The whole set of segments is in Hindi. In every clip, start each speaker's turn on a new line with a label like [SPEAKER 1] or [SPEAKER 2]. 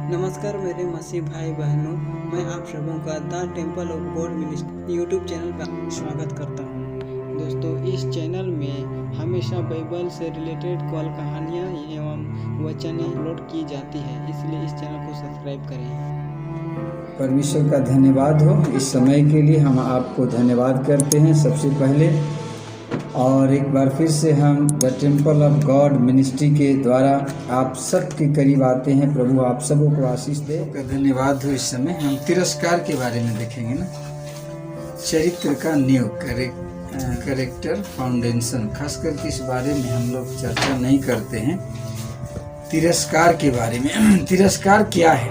[SPEAKER 1] नमस्कार मेरे मसीह भाई बहनों, मैं आप सबों का the temple of God ministry YouTube channel पर स्वागत करता हूं। दोस्तों, इस चैनल में हमेशा बाइबल से रिलेटेड कहानियां एवं वचनें अपलोड की जाती है, इसलिए इस चैनल को सब्सक्राइब करें।
[SPEAKER 2] परमेश्वर का धन्यवाद हो इस समय के लिए। हम आपको धन्यवाद करते हैं सबसे पहले, और एक बार फिर से हम the temple of God ministry के द्वारा आप सबके करीब आते हैं। प्रभु आप सबों को आशीष दे। का धन्यवाद हो। इस समय हम तिरस्कार के बारे में देखेंगे ना, चरित्र का नींव, कैरेक्टर फाउंडेशन। खास करके इस बारे में हम लोग चर्चा नहीं करते हैं, तिरस्कार के बारे में। तिरस्कार क्या है?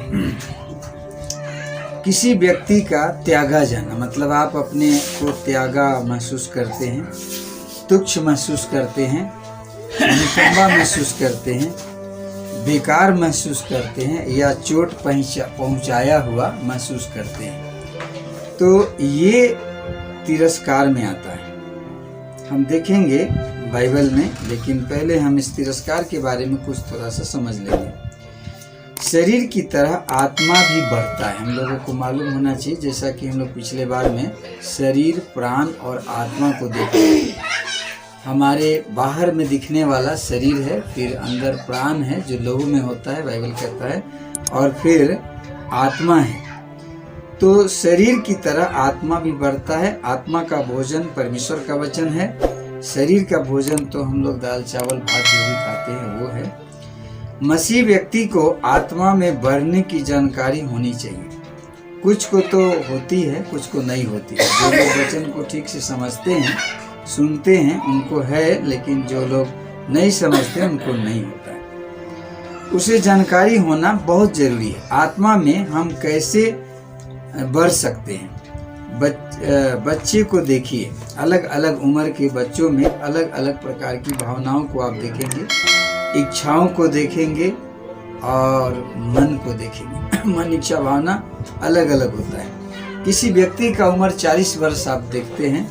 [SPEAKER 2] किसी व्यक्ति का त्यागा जाना, मतलब आप अपने को त्यागा महसूस करते हैं, तुच्छ महसूस करते हैं, निकम्मा महसूस करते हैं, बेकार महसूस करते हैं, या चोट पहुंचाया हुआ महसूस करते हैं, तो ये तिरस्कार में आता है। हम देखेंगे बाइबल में, लेकिन पहले हम इस तिरस्कार के बारे में कुछ थोड़ा सा समझ लेंगे। शरीर की तरह आत्मा भी बढ़ता है, हम लोगों को मालूम होना चाहिए। जैसा कि हम लोग पिछले बार में शरीर, प्राण और आत्मा को देखे। हमारे बाहर में दिखने वाला शरीर है, फिर अंदर प्राण है जो लोगों में होता है, बाइबल कहता है, और फिर आत्मा है। तो शरीर की तरह आत्मा भी बढ़ता है। आत्मा का भोजन परमेश्वर का वचन है। शरीर का भोजन तो हम लोग दाल चावल भात जो भी खाते हैं वो है। मसीह व्यक्ति को आत्मा में बढ़ने की जानकारी होनी चाहिए। कुछ को तो होती है, कुछ को नहीं होती है। जो लोग वचन को ठीक से समझते हैं, सुनते हैं, उनको है, लेकिन जो लोग नहीं समझते उनको नहीं होता है। उसे जानकारी होना बहुत जरूरी है। आत्मा में हम कैसे बढ़ सकते हैं? बच्चे को देखिए, अलग अलग उम्र के बच्चों में अलग अलग प्रकार की भावनाओं को आप देखेंगे, इच्छाओं को देखेंगे और मन को देखेंगे। मन, इच्छा, भावना अलग अलग होता है। किसी व्यक्ति का उम्र 40 वर्ष आप देखते हैं,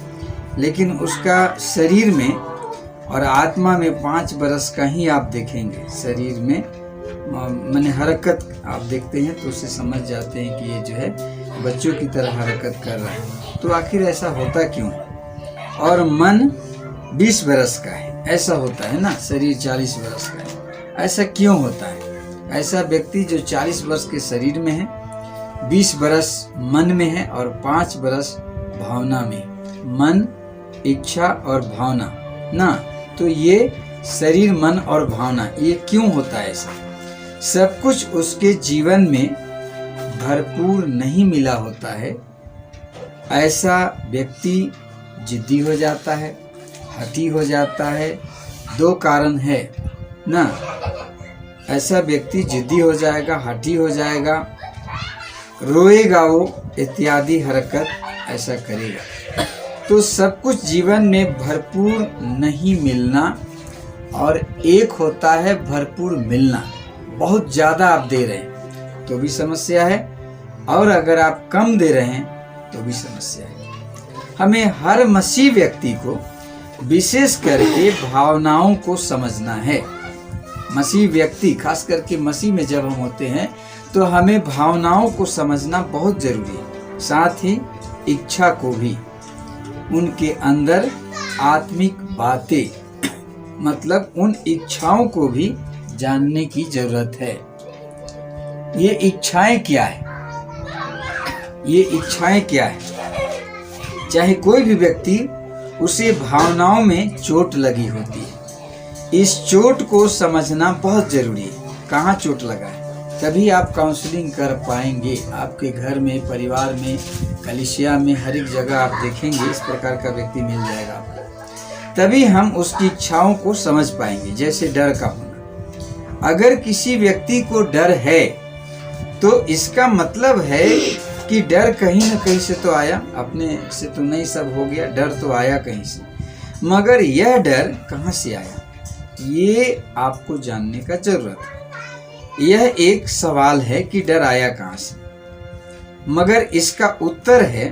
[SPEAKER 2] लेकिन उसका शरीर में और आत्मा में 5 वर्ष का ही आप देखेंगे। शरीर में माने हरकत आप देखते हैं तो उससे समझ जाते हैं कि ये जो है बच्चों की तरह हरकत कर रहा है। तो आखिर ऐसा होता क्यों? और मन 20 वर्ष का है, ऐसा होता है ना। शरीर 40 वर्ष का है, ऐसा क्यों होता है? ऐसा व्यक्ति जो 40 वर्ष के शरीर में है, 20 वर्ष मन में है और 5 वर्ष भावना में। मन, इच्छा और भावना ना, तो ये शरीर, मन और भावना, ये क्यों होता है ऐसा? सब कुछ उसके जीवन में भरपूर नहीं मिला होता है। ऐसा व्यक्ति जिद्दी हो जाता है, हठी हो जाता है। 2 कारण है ना। ऐसा व्यक्ति जिद्दी हो जाएगा, हठी हो जाएगा, रोएगा वो, इत्यादि हरकत ऐसा करेगा। तो सब कुछ जीवन में भरपूर नहीं मिलना, और एक होता है भरपूर मिलना। बहुत ज़्यादा आप दे रहे हैं तो भी समस्या है, और अगर आप कम दे रहे हैं तो भी समस्या है। हमें हर मसीह व्यक्ति को विशेष करके भावनाओं को समझना है। मसीह व्यक्ति, खास करके मसीह में जब हम होते हैं तो हमें भावनाओं को समझना बहुत जरूरी है, साथ ही इच्छा को भी। उनके अंदर आत्मिक बातें, मतलब उन इच्छाओं को भी जानने की जरूरत है। ये इच्छाएं क्या है? ये इच्छाएं क्या है? चाहे कोई भी व्यक्ति, उसे भावनाओं में चोट लगी होती है। इस चोट को समझना बहुत जरूरी है। कहाँ चोट लगा है, तभी आप काउंसलिंग कर पाएंगे। आपके घर में, परिवार में, कलीसिया में, हर एक जगह आप देखेंगे इस प्रकार का व्यक्ति मिल जाएगा आपको। तभी हम उसकी इच्छाओं को समझ पाएंगे। जैसे डर का होना, अगर किसी व्यक्ति को डर है तो इसका मतलब है कि डर कहीं न कहीं से तो आया, अपने से तो नहीं सब हो गया, डर तो आया कहीं से। मगर यह डर कहाँ से आया, ये आपको जानने का जरूरत है। यह एक सवाल है कि डर आया कहाँ से, मगर इसका उत्तर है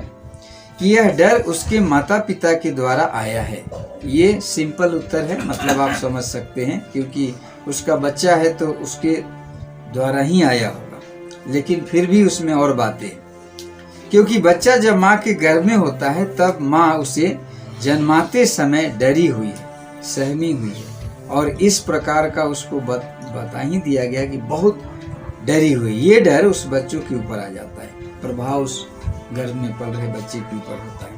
[SPEAKER 2] कि यह डर उसके माता पिता के द्वारा आया है। ये सिंपल उत्तर है, मतलब आप समझ सकते हैं, क्योंकि उसका बच्चा है तो उसके द्वारा ही आया होगा। लेकिन फिर भी उसमें और बातें, क्योंकि बच्चा जब माँ के गर्भ में होता है तब माँ उसे जन्माते समय डरी हुई है, सहमी हुई है, और इस प्रकार का उसको बता ही दिया गया कि बहुत डरी हुई। ये डर उस बच्चों के ऊपर आ जाता है, प्रभाव उस गर्भ में पल रहे बच्चे के ऊपर होता है।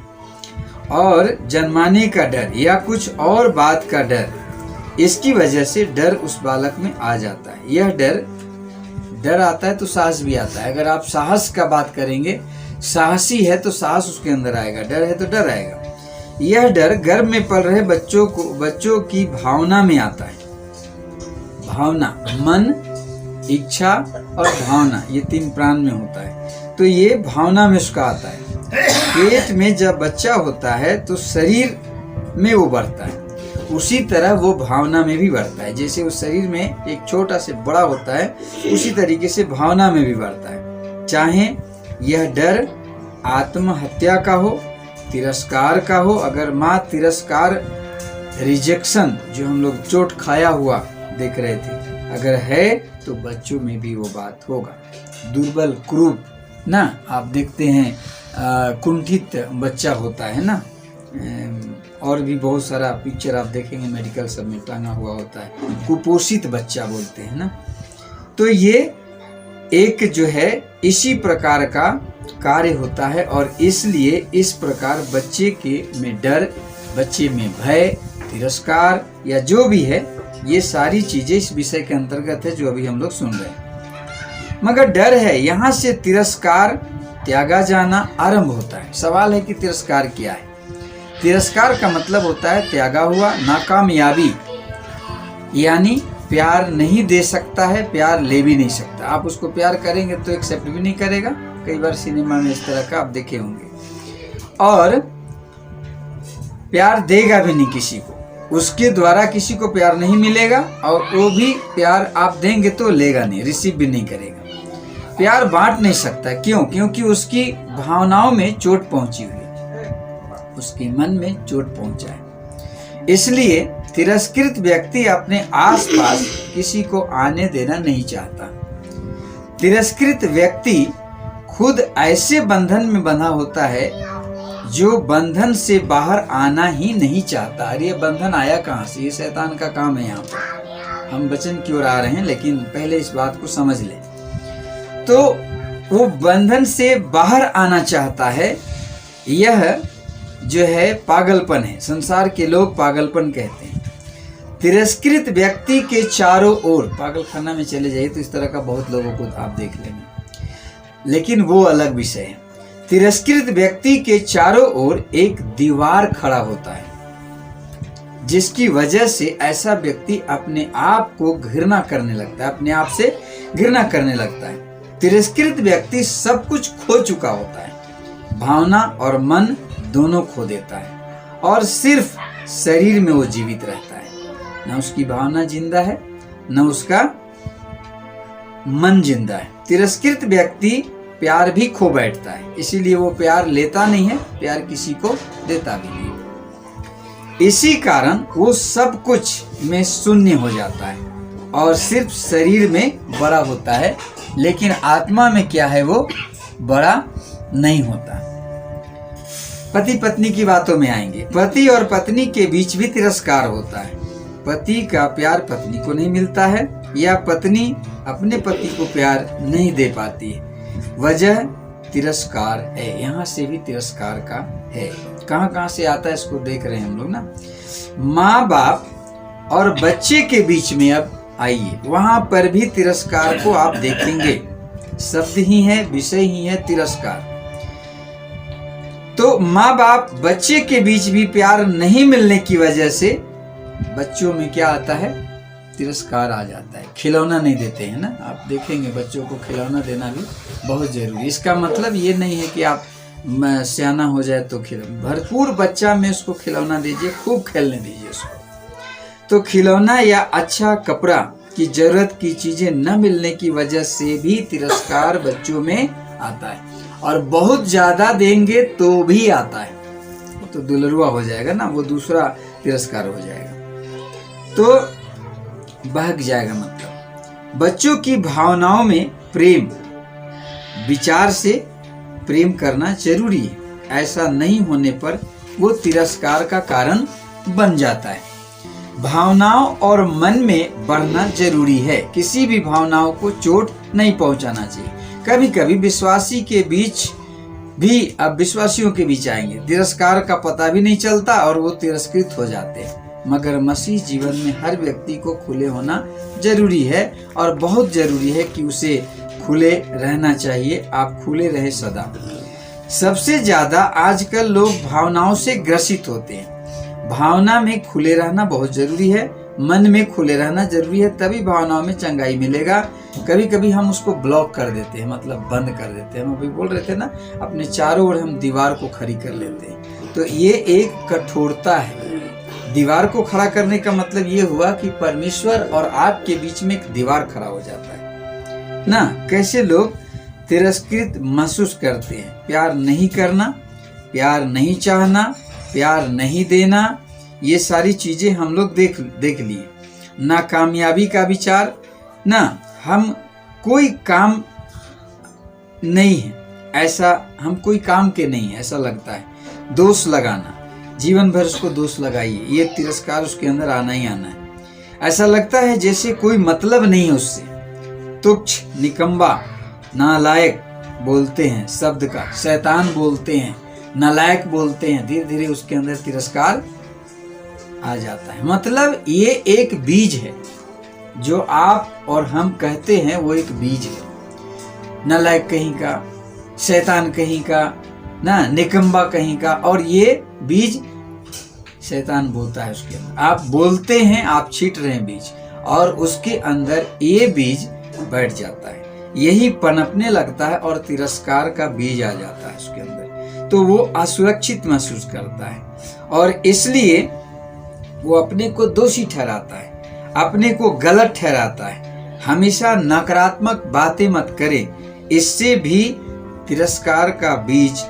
[SPEAKER 2] और जन्माने का डर या कुछ और बात का डर, इसकी वजह से डर उस बालक में आ जाता है। यह डर आता है तो साहस भी आता है। अगर आप साहस का बात करेंगे, साहसी है तो साहस उसके अंदर आएगा, डर है तो डर आएगा। यह डर गर्भ में पल रहे बच्चों की भावना में आता है। भावना, मन, इच्छा और भावना, ये 3 प्राण में होता है। तो ये भावना में उसका आता है। पेट में जब बच्चा होता है तो शरीर में वो बढ़ता है, उसी तरह वो भावना में भी बढ़ता है। जैसे उस शरीर में एक छोटा से बड़ा होता है, उसी तरीके से भावना में भी बढ़ता है। चाहे यह डर आत्महत्या का हो, तिरस्कार का हो। अगर माँ तिरस्कार, रिजेक्शन, जो हम लोग चोट खाया हुआ देख रहे थे, अगर है तो बच्चों में भी वो बात होगा। दुर्बल, क्रूर ना, आप देखते हैं कुंठित बच्चा होता है ना, और भी बहुत सारा पिक्चर आप देखेंगे मेडिकल सब में टांगा हुआ होता है, कुपोषित बच्चा बोलते हैं ना। तो ये एक जो है इसी प्रकार का कार्य होता है, और इसलिए इस प्रकार बच्चे में डर, बच्चे में भय, तिरस्कार या जो भी है, ये सारी चीजें इस विषय के अंतर्गत है जो अभी हम लोग सुन रहे हैं। मगर डर है, यहाँ से तिरस्कार, त्यागा जाना आरंभ होता है। सवाल है कि तिरस्कार क्या है? तिरस्कार का मतलब होता है त्यागा हुआ, नाकामयाबी, यानी प्यार नहीं दे सकता है, प्यार ले भी नहीं सकता। आप उसको प्यार करेंगे तो एक्सेप्ट भी नहीं करेगा। कई बार सिनेमा में इस तरह का आप देखे होंगे। और प्यार देगा भी नहीं किसी को, उसके द्वारा किसी को प्यार नहीं मिलेगा, और वो भी प्यार आप देंगे तो लेगा नहीं, रिसीव भी नहीं करेगा। प्यार बांट नहीं सकता। क्यों? क्योंकि उसकी भावनाओं में चोट पहुंची हुई है, उसके मन में चोट पहुंचा है। इसलिए तिरस्कृत व्यक्ति अपने आसपास किसी को आने देना नहीं चाहता। तिरस्कृत व्यक्ति खुद ऐसे बंधन में बंधा होता है जो बंधन से बाहर आना ही नहीं चाहता। अरे ये बंधन आया कहाँ से? ये शैतान का काम है। यहाँ पर हम वचन की ओर आ रहे हैं, लेकिन पहले इस बात को समझ ले। तो वो बंधन से बाहर आना चाहता है। यह जो है पागलपन है, संसार के लोग पागलपन कहते हैं। तिरस्कृत व्यक्ति के चारों ओर, पागलखाना में चले जाइए तो इस तरह का बहुत लोगों को आप देख लेंगे, लेकिन वो अलग विषय है। तिरस्कृत व्यक्ति के चारों ओर एक दीवार खड़ा होता है, जिसकी वजह से ऐसा व्यक्ति अपने आप को घृणा करने लगता है, अपने आप से घृणा करने लगता है। तिरस्कृत व्यक्ति सब कुछ खो चुका होता है, भावना और मन दोनों खो देता है, और सिर्फ शरीर में वो जीवित रहता है। न उसकी भावना जिंदा है, न उसका मन जिंदा है। तिरस्कृत व्यक्ति प्यार भी खो बैठता है, इसीलिए वो प्यार लेता नहीं है, प्यार किसी को देता भी नहीं। इसी कारण वो सब कुछ में शून्य हो जाता है और सिर्फ शरीर में बड़ा होता है, लेकिन आत्मा में क्या है, वो बड़ा नहीं होता। पति पत्नी की बातों में आएंगे। पति और पत्नी के बीच भी तिरस्कार होता है। पति का प्यार पत्नी को नहीं मिलता है, या पत्नी अपने पति को प्यार नहीं दे पाती है। वजह तिरस्कार है। यहाँ से भी तिरस्कार का है। कहाँ कहाँ से आता है इसको देख रहे हैं हम लोग ना। माँ बाप और बच्चे के बीच में अब आइए, वहां पर भी तिरस्कार को आप देखेंगे। शब्द ही है, विषय ही है तिरस्कार। तो माँ बाप बच्चे के बीच भी प्यार नहीं मिलने की वजह से बच्चों में क्या आता है, तिरस्कार आ जाता है। खिलौना नहीं देते हैं ना, आप देखेंगे बच्चों को खिलौना देना भी बहुत जरूरी। इसका मतलब ये नहीं है कि आप सियाना हो जाए तो खिलौना, भरपूर बच्चा में उसको खिलौना दीजिए, खूब खेलने दीजिए उसको। तो खिलौना या अच्छा कपड़ा की जरूरत की चीजें न मिलने की वजह से भी तिरस्कार बच्चों में आता है, और बहुत ज्यादा देंगे तो भी आता है। तो दुलरुआ हो जाएगा ना, वो दूसरा तिरस्कार हो जाएगा, तो बहक जाएगा। मतलब बच्चों की भावनाओं में प्रेम विचार से प्रेम करना जरूरी है। ऐसा नहीं होने पर वो तिरस्कार का कारण बन जाता है। भावनाओं और मन में बढ़ना जरूरी है। किसी भी भावनाओं को चोट नहीं पहुंचाना चाहिए। कभी कभी विश्वासी के बीच भी अविश्वासियों के बीच आएंगे। तिरस्कार का पता भी नहीं चलता और वो तिरस्कृत हो जाते हैं। मगर मसीह जीवन में हर व्यक्ति को खुले होना जरूरी है और बहुत जरूरी है कि उसे खुले रहना चाहिए। आप खुले रहे सदा। सबसे ज्यादा आजकल लोग भावनाओं से ग्रसित होते हैं। भावना में खुले रहना बहुत जरूरी है। मन में खुले रहना जरूरी है, तभी भावनाओं में चंगाई मिलेगा। कभी कभी हम उसको ब्लॉक कर देते हैं, मतलब बंद कर देते हैं। हम अभी बोल रहे थे ना, अपने चारों ओर हम दीवार को खड़ी कर लेते हैं। तो ये एक कठोरता है। दीवार को खड़ा करने का मतलब ये हुआ कि परमेश्वर और आपके बीच में एक दीवार खड़ा हो जाता है ना। कैसे लोग तिरस्कृत महसूस करते हैं। प्यार नहीं करना, प्यार नहीं चाहना, प्यार नहीं देना, ये सारी चीजें हम लोग देख लिए। नाकामयाबी का विचार, ना हम कोई काम नहीं है, ऐसा हम कोई काम के नहीं है ऐसा लगता है। दोष लगाना, जीवन भर उसको दोष लगाइए, ये तिरस्कार उसके अंदर आना ही आना है। ऐसा लगता है जैसे कोई मतलब नहीं है उससे। तुच्छ, निकम्बा, नालायक बोलते हैं शब्द का, शैतान बोलते हैं, नालायक बोलते हैं। धीरे धीरे उसके अंदर तिरस्कार आ जाता है। मतलब ये एक बीज है जो आप और हम कहते हैं, वो एक बीज है। नालायक कहीं का, शैतान कहीं का, ना निकम्बा कहीं का, और ये बीज शैतान बोलता है उसके अंदर। आप बोलते हैं, आप छींट रहे हैं बीज, और उसके अंदर ये बीज बैठ जाता है, यही पनपने लगता है और तिरस्कार का बीज आ जाता है उसके अंदर। तो वो असुरक्षित महसूस करता है और इसलिए वो अपने को दोषी ठहराता है, अपने को गलत ठहराता है। हमेशा नकारात्मक बातें मत करें, इससे भी तिरस्कार का बीज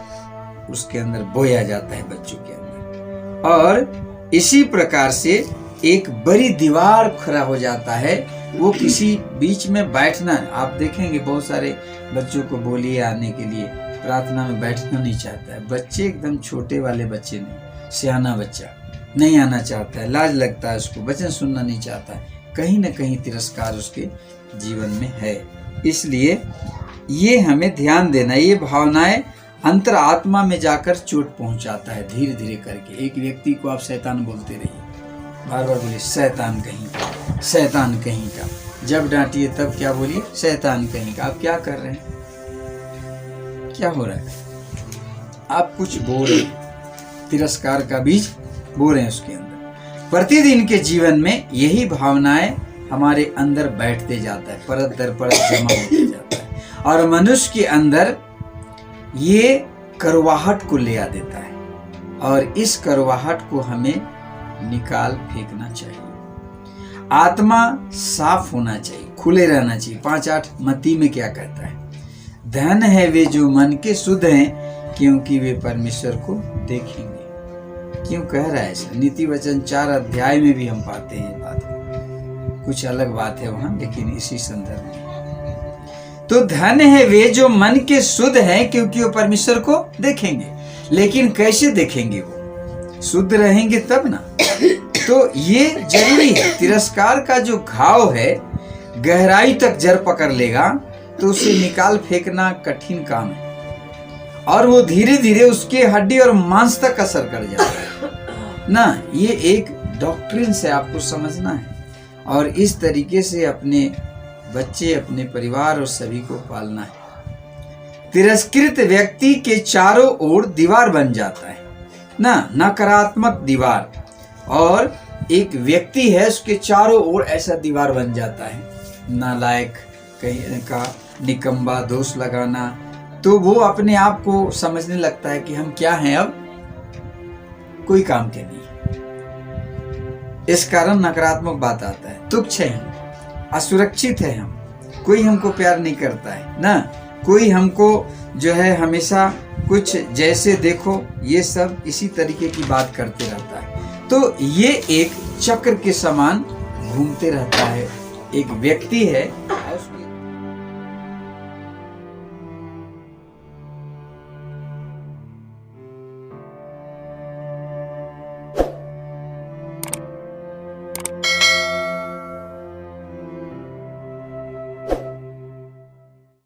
[SPEAKER 2] उसके अंदर बोया जाता है बच्चों के अंदर, और इसी प्रकार से एक बड़ी दीवार खड़ा हो जाता है। वो किसी बीच में बैठना, आप देखेंगे बहुत सारे बच्चों को बोलिए आने के लिए, प्रार्थना में बैठना नहीं चाहता है। बच्चे एकदम छोटे वाले बच्चे नहीं, सियाना बच्चा नहीं आना चाहता है, लाज लगता है उसको, वचन सुनना नहीं चाहता है। कहीं ना कहीं तिरस्कार उसके जीवन में है। इसलिए ये हमें ध्यान देना, ये भावनाएं अंतर आत्मा में जाकर चोट पहुंचाता है धीरे धीरे करके। एक व्यक्ति को आप शैतान बोलते रहिए, बार बार बोलिए शैतान कहीं का, शैतान कहीं का। जब डांटिए तब क्या बोलिए, शैतान कहीं का। आप क्या कर रहे हैं, क्या हो रहा है? आप कुछ बोल रहे हैं, तिरस्कार का बीज बो रहे हैं उसके अंदर। प्रतिदिन के जीवन में यही भावनाएं हमारे अंदर बैठते जाता है, परत दर परत जमा होते जाता है, और मनुष्य के अंदर ये करवाहट को ले आ देता है, और इस करवाहट को हमें निकाल फेंकना चाहिए। आत्मा साफ होना चाहिए, खुले रहना चाहिए। 5:8 मत्ती में क्या कहता है? धन है वे जो मन के शुद्ध हैं, क्योंकि वे परमेश्वर को देखेंगे। क्यों कह रहा है ऐसा? नीति वचन 4 अध्याय में भी हम पाते हैं बात, कुछ अलग बात है वहां, लेकिन इसी संदर्भ में। तो धन है वे जो मन के शुद्ध हैं, क्योंकि वो परमेश्वर को देखेंगे। लेकिन कैसे देखेंगे? वो शुद्ध रहेंगे तब ना। तो ये जरूरी है। तिरस्कार का जो घाव है गहराई तक जड़ पकड़ लेगा तो उसे निकाल फेंकना कठिन काम है, और वो धीरे धीरे उसके हड्डी और मांस तक असर कर जाता है ना। ये एक डॉक्ट्रिन से आपको समझना है, और इस तरीके से अपने बच्चे, अपने परिवार और सभी को पालना है। तिरस्कृत व्यक्ति के चारों ओर दीवार बन जाता है ना, नकारात्मक दीवार, और एक व्यक्ति है उसके चारों ओर ऐसा दीवार बन जाता है, नालायक कहीं का, निकम्बा, दोष लगाना। तो वो अपने आप को समझने लगता है कि हम क्या हैं, अब कोई काम के नहीं। इस कारण नकारात्मक बात आता है, तुच्छ है हम, असुरक्षित है हम, कोई हमको प्यार नहीं करता है ना, कोई हमको जो है हमेशा कुछ जैसे देखो, ये सब इसी तरीके की बात करते रहता है। तो ये एक चक्र के समान घूमते रहता है। एक व्यक्ति है